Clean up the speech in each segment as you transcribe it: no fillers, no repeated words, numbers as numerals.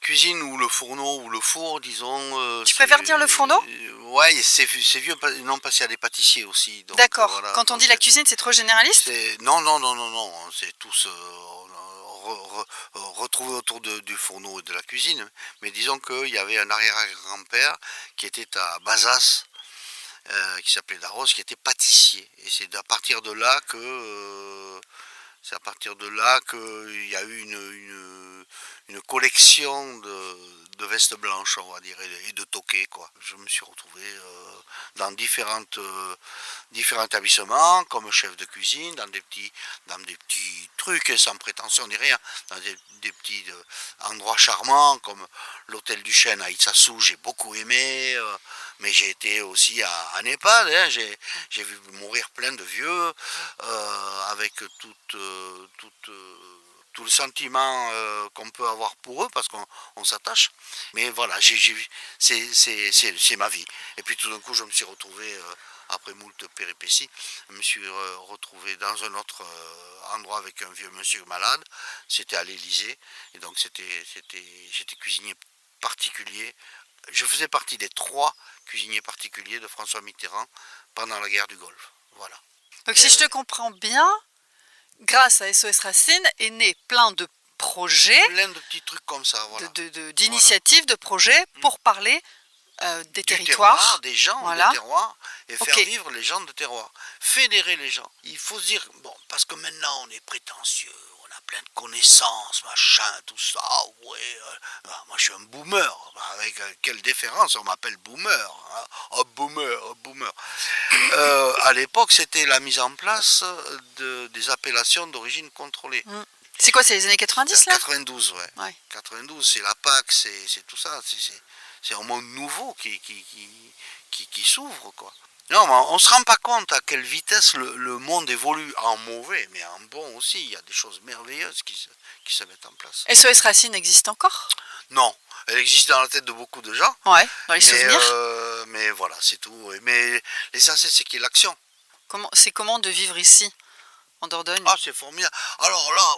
cuisine ou le fourneau ou le four, disons. Tu préfères dire le fourneau? Ouais, c'est vieux, non, parce qu'il y a des pâtissiers aussi. Donc D'accord. voilà. Quand on Donc, dit la cuisine, c'est trop généraliste? non, non, non, non, non. C'est tous retrouvés autour du fourneau et de la cuisine. Mais disons qu'il y avait un arrière-grand-père qui était à Bazas, qui s'appelait Darros, qui était pâtissier. Et c'est à partir de là que qu'il y a eu une collection de vestes blanches, on va dire, et de toquets, quoi. Je me suis retrouvé dans différents établissements, comme chef de cuisine, dans des petits trucs sans prétention ni rien, dans des petits endroits charmants, comme l'hôtel du Chêne à Itsasou, j'ai beaucoup aimé, mais j'ai été aussi à Népal, hein, j'ai vu mourir plein de vieux, avec tout le sentiment qu'on peut avoir pour eux, parce qu'on s'attache. Mais voilà, c'est ma vie. Et puis tout d'un coup, je me suis retrouvé, après moult péripéties, je me suis retrouvé dans un autre endroit avec un vieux monsieur malade. C'était à l'Élysée. Et donc j'étais cuisinier particulier. Je faisais partie des 3 cuisiniers particuliers de François Mitterrand pendant la guerre du Golfe. Voilà. Donc si je te comprends bien, grâce à SOS Racine est né plein de projets, Plein de petits trucs comme ça, voilà. d'initiatives, de projets pour parler des Du territoires. terroir, des gens Voilà. de terroir, et faire Ok. vivre les gens de terroir. Fédérer les gens. Il faut se dire, bon, parce que maintenant on est prétentieux, on a plein de connaissances, machin, tout ça, ouais. Moi je suis un boomer, avec quelle déférence on m'appelle boomer. Hein. Oh boomer, oh boomer. À l'époque c'était la mise en place des appellations d'origine contrôlée. C'est quoi, c'est les années 90 là? 92, ouais. 92, c'est la PAC, c'est tout ça. C'est un monde nouveau qui s'ouvre, quoi. Non, mais on se rend pas compte à quelle vitesse le monde évolue, en mauvais, mais en bon aussi. Il y a des choses merveilleuses qui se mettent en place. SOS Racine existe encore? Non, elle existe dans la tête de beaucoup de gens. Ouais, dans les souvenirs. Mais voilà, c'est tout. Mais l'essentiel, c'est qu'il y ait l'action. C'est comment de vivre ici, en Dordogne? Ah, c'est formidable. Alors là,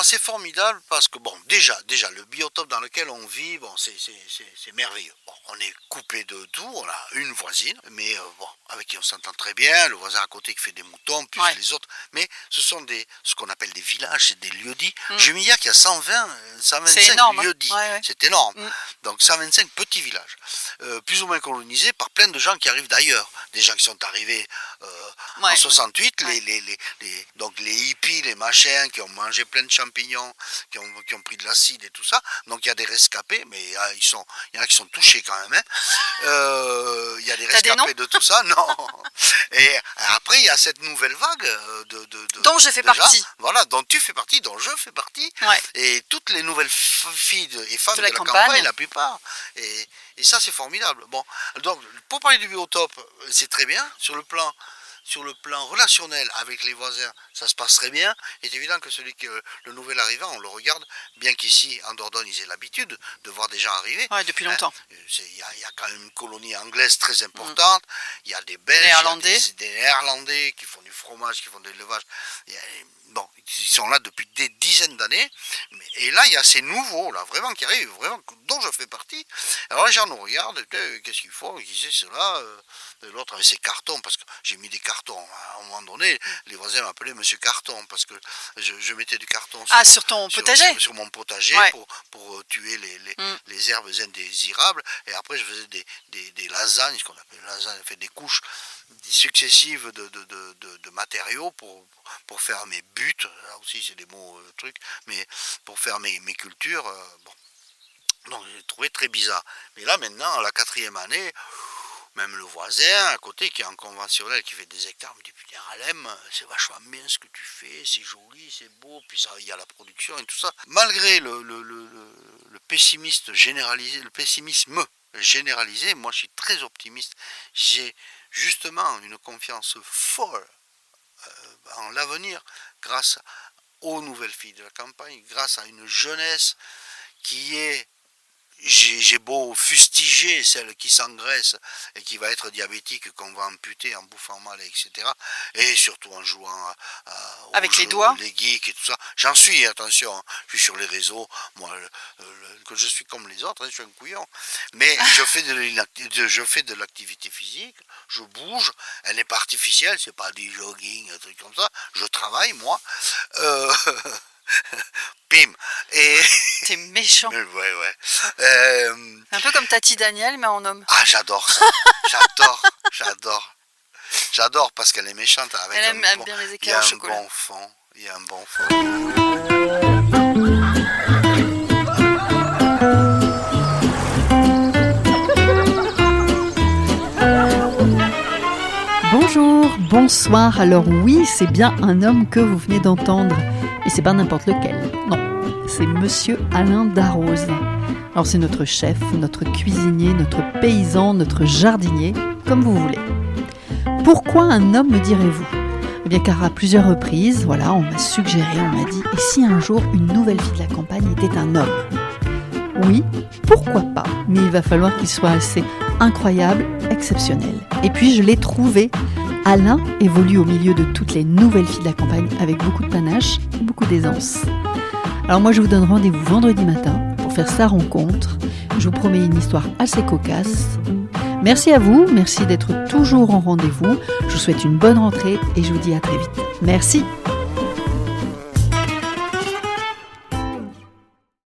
c'est formidable parce que, bon, déjà, le biotope dans lequel on vit, bon, c'est merveilleux. Bon, on est coupé de tout, on a une voisine, mais bon, avec qui on s'entend très bien, le voisin à côté qui fait des moutons, plus les autres. Mais ce sont ce qu'on appelle des villages, c'est des lieux-dits. Je me dis qu'il y a 125 énorme, lieux-dits. hein. Ouais. C'est énorme. Donc 125 petits villages, plus ou moins colonisés par plein de gens qui arrivent d'ailleurs. Des gens qui sont arrivés en 68, donc les hippies, les machins, qui ont mangé plein de champignons, qui ont pris de l'acide et tout ça. Donc il y a des rescapés, mais il y en a qui sont touchés quand même. Hein. Il y a des rescapés de tout ça, non. Et après, il y a cette nouvelle vague dont je fais partie. Voilà, dont tu fais partie, dont je fais partie. Ouais. Et toutes les nouvelles filles et femmes de la campagne, la plupart. Et ça, c'est formidable. Bon, donc, pour parler du biotope, c'est très bien. Sur le plan relationnel avec les voisins, ça se passe très bien. Il est évident que le nouvel arrivant, on le regarde, bien qu'ici, en Dordogne, ils aient l'habitude de voir des gens arriver. Ouais, depuis longtemps. Il y a quand même une colonie anglaise très importante. Il y a des Belges, des Néerlandais qui font du fromage, qui font de l'élevage. Bon, ils sont là depuis des dizaines d'années. Et là, il y a ces nouveaux, là, vraiment, qui arrivent, vraiment, dont je fais partie. Alors les gens nous regardent, qu'est-ce qu'il faut, qui c'est cela l'autre avec ses cartons, parce que j'ai mis des cartons. À un moment donné, les voisins m'appelaient Monsieur Carton, parce que je mettais du carton sur ton potager, sur mon potager, pour tuer les herbes indésirables. Et après, je faisais des lasagnes, ce qu'on appelle lasagnes, fait des couches successives de matériaux pour faire mes buts. Là aussi, c'est des mots trucs, mais pour faire mes cultures. Bon. Donc, j'ai trouvé très bizarre. Mais là, maintenant, la 4e année, même le voisin à côté qui est en conventionnel, qui fait des hectares, me dit putain Alem, c'est vachement bien ce que tu fais, c'est joli, c'est beau, puis ça, il y a la production et tout ça. Malgré le pessimisme généralisé, moi je suis très optimiste. J'ai justement une confiance folle en l'avenir grâce aux nouvelles filles de la campagne, grâce à une jeunesse qui est j'ai beau fustiger celle qui s'engraisse et qui va être diabétique, qu'on va amputer en bouffant mal, etc. Et surtout en jouant avec les doigts, les geeks et tout ça. J'en suis, attention, hein, je suis sur les réseaux, moi, que je suis comme les autres, hein, je suis un couillon. Mais je fais de l'activité physique, je bouge, elle n'est pas artificielle, c'est pas du jogging, un truc comme ça. Je travaille, moi. Bim. Et t'es méchant. Ouais. Un peu comme Tati Daniel, mais en homme. Ah, j'adore ça. J'adore parce qu'elle est méchante. Avec Elle aime bien les éclairs au chocolat. Il y a un bon fond. Bonjour, bonsoir. Alors oui, c'est bien un homme que vous venez d'entendre. Et c'est pas n'importe lequel. Non, c'est Monsieur Alain Darroze. Alors c'est notre chef, notre cuisinier, notre paysan, notre jardinier, comme vous voulez. Pourquoi un homme, me direz-vous ? Eh bien car à plusieurs reprises, voilà, on m'a suggéré, on m'a dit, et si un jour une nouvelle fille de la campagne était un homme ? Oui, pourquoi pas, mais il va falloir qu'il soit assez incroyable, exceptionnel. Et puis je l'ai trouvé. Alain évolue au milieu de toutes les nouvelles filles de la campagne avec beaucoup de panache et beaucoup d'aisance. Alors moi je vous donne rendez-vous vendredi matin pour faire sa rencontre. Je vous promets une histoire assez cocasse. Merci à vous, merci d'être toujours en rendez-vous. Je vous souhaite une bonne rentrée et je vous dis à très vite. Merci.